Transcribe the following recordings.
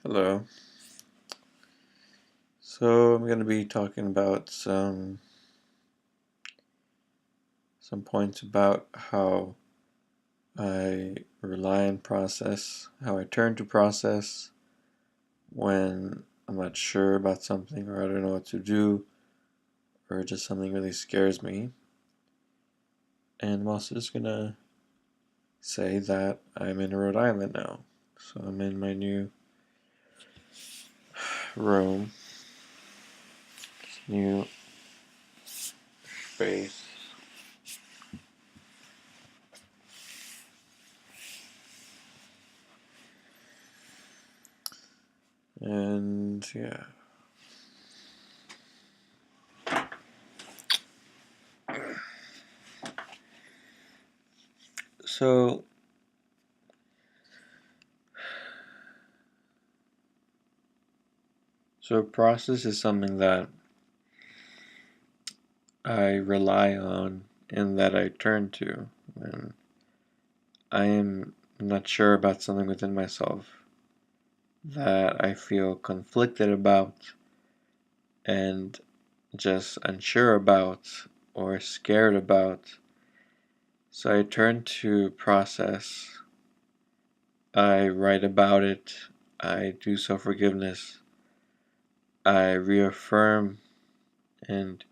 Hello. So I'm going to be talking about some points about how I rely on process, how I turn to process when I'm not sure about something or I don't know what to do or just something really scares me. And I'm also just going to say that I'm in Rhode Island now. So I'm in my new room, new space. And yeah. So process is something that I rely on and that I turn to when I am not sure about something within myself that I feel conflicted about and just unsure about or scared about. So I turn to process. I write about it. I do self-forgiveness. I reaffirm and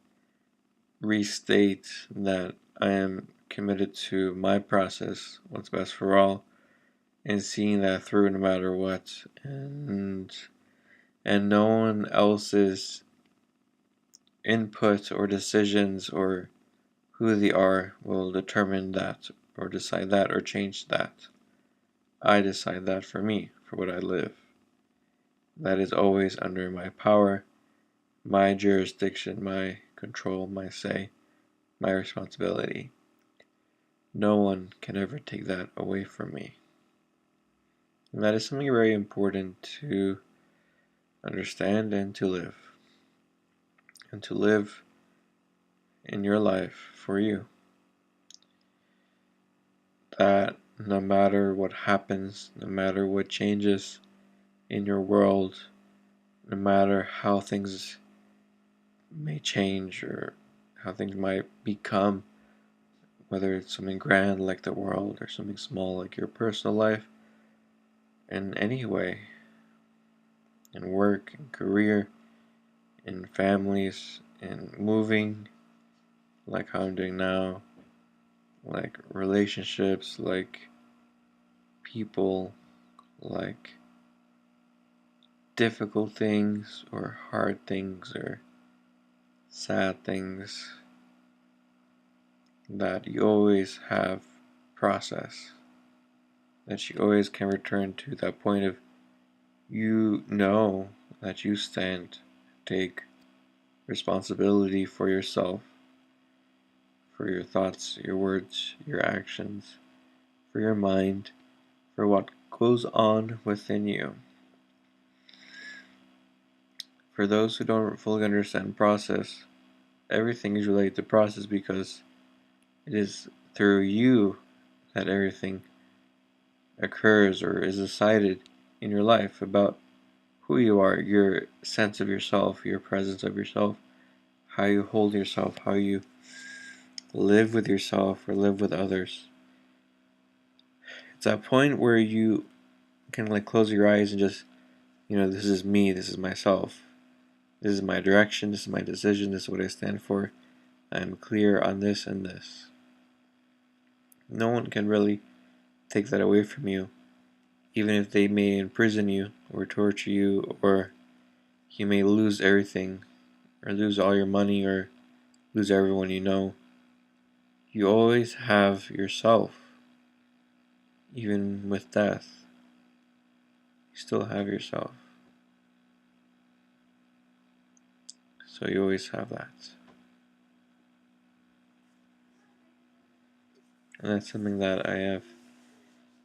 restate that I am committed to my process, what's best for all, and seeing that through no matter what, and no one else's input or decisions or who they are will determine that or decide that or change that. I decide that for me, for what I live. That is always under my power, my jurisdiction, my control, my say, my responsibility. No one can ever take that away from me. And that is something very important to understand and to live. And to live in your life for you. That no matter what happens, no matter what changes in your world, no matter how things may change or how things might become, whether it's something grand like the world or something small like your personal life, in any way, in work, in career, in families, in moving, like how I'm doing now, like relationships, like people, like difficult things or hard things or sad things, that you always have process, that you always can return to that point of you know that you stand, take responsibility for yourself, for your thoughts, your words, your actions, for your mind, for what goes on within you. For those who don't fully understand process, everything is related to process because it is through you that everything occurs or is decided in your life about who you are, your sense of yourself, your presence of yourself, how you hold yourself, how you live with yourself or live with others. It's that point where you can like close your eyes and just, this is me, this is myself, this is my direction, this is my decision, this is what I stand for. I'm clear on this and this. No one can really take that away from you, even if they may imprison you or torture you, or you may lose everything, or lose all your money, or lose everyone you know. You always have yourself. Even with death, you still have yourself. So you always have that. And that's something that I have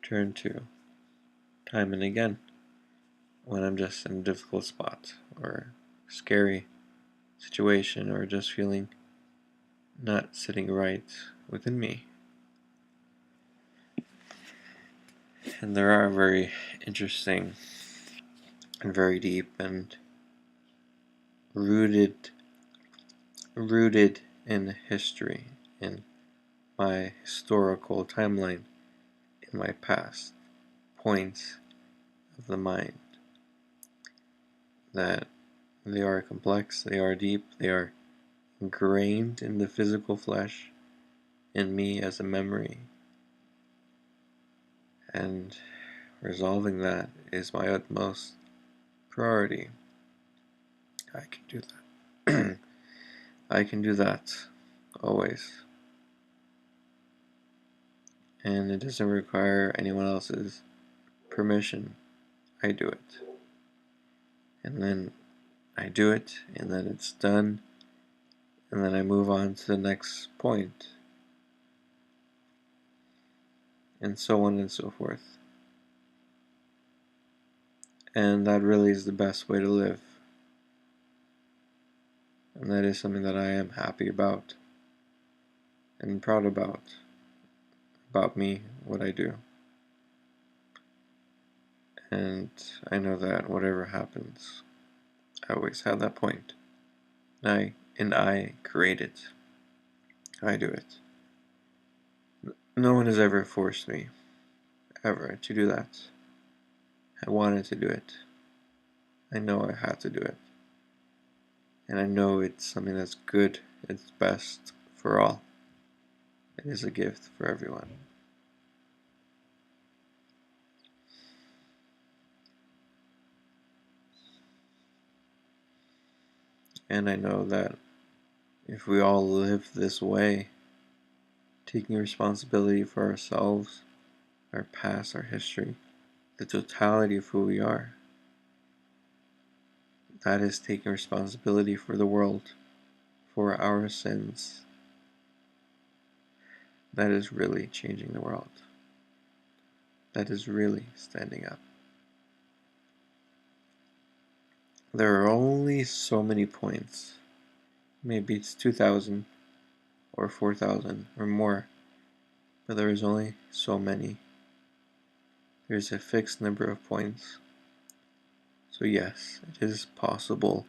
turned to time and again when I'm just in a difficult spot or scary situation or just feeling not sitting right within me. And there are very interesting and very deep and rooted in history, in my historical timeline, in my past points of the mind, that they are complex, they are deep, they are ingrained in the physical flesh, in me as a memory, and resolving that is my utmost priority. I can do that. I can do that always. And it doesn't require anyone else's permission. I do it. And then I do it, and then it's done, and then I move on to the next point, and so on and so forth. And that really is the best way to live. And that is something that I am happy about and proud about me, what I do. And I know that whatever happens, I always have that point. And I create it. I do it. No one has ever forced me, ever, to do that. I wanted to do it. I know I had to do it. And I know it's something that's good, it's best for all. It is a gift for everyone. And I know that if we all live this way, taking responsibility for ourselves, our past, our history, the totality of who we are, that is taking responsibility for the world, for our sins. That is really changing the world. That is really standing up. There are only so many points. Maybe it's 2,000 or 4,000 or more, but there is only so many. There's a fixed number of points. So yes, it is possible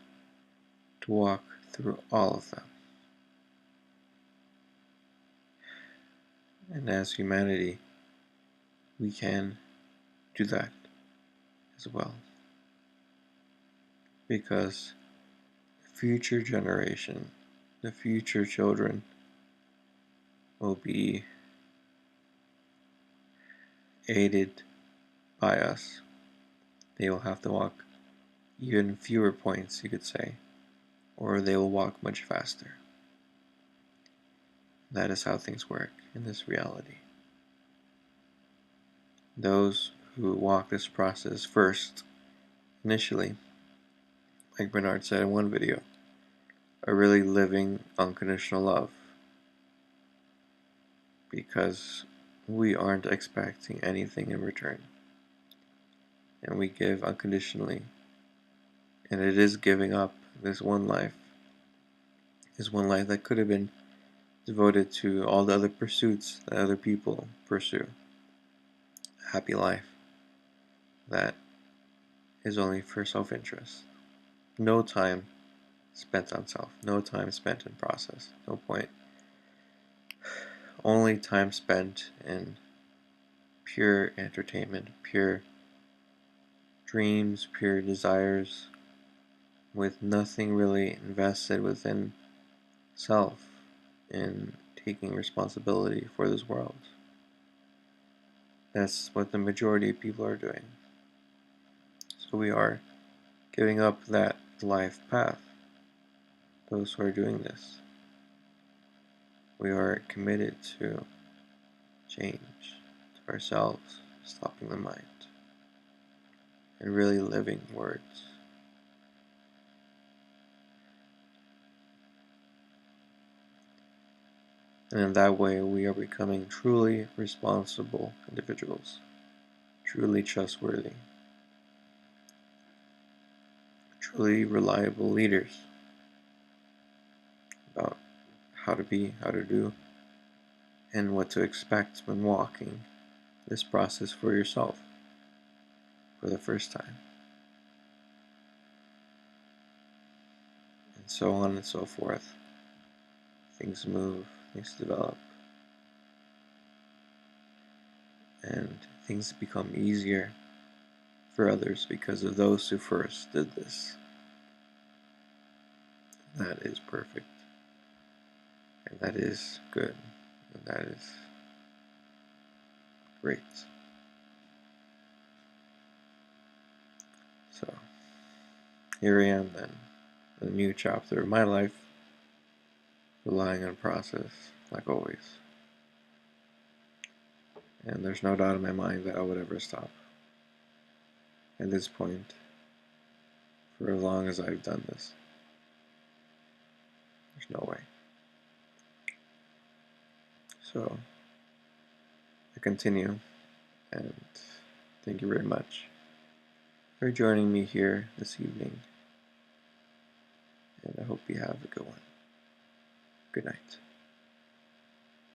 to walk through all of them. And as humanity, we can do that as well. Because the future generation, the future children, will be aided by us. They will have to walk even fewer points, you could say, or they will walk much faster. That is how things work in this reality. Those who walk this process first, initially, like Bernard said in one video, are really living unconditional love, because we aren't expecting anything in return, and we give unconditionally, and it is giving up this one life that could have been devoted to all the other pursuits that other people pursue. A happy life that is only for self-interest. No time spent on self, no time spent in process, no point. Only time spent in pure entertainment, pure dreams, pure desires, with nothing really invested within self in taking responsibility for this world. That's what the majority of people are doing. So we are giving up that life path, those who are doing this. We are committed to change, to ourselves, stopping the mind, and really living words. And in that way, we are becoming truly responsible individuals, truly trustworthy, truly reliable leaders about how to be, how to do, and what to expect when walking this process for yourself for the first time. so on and so forth. Things move, things develop, and things become easier for others because of those who first did this. That is perfect, and that is good, and that is great. So, here I am then, in a new chapter of my life, relying on process, like always. And there's no doubt in my mind that I would ever stop. At this point, for as long as I've done this, there's no way. So, I continue, and thank you very much for joining me here this evening, and I hope you have a good one. Good night.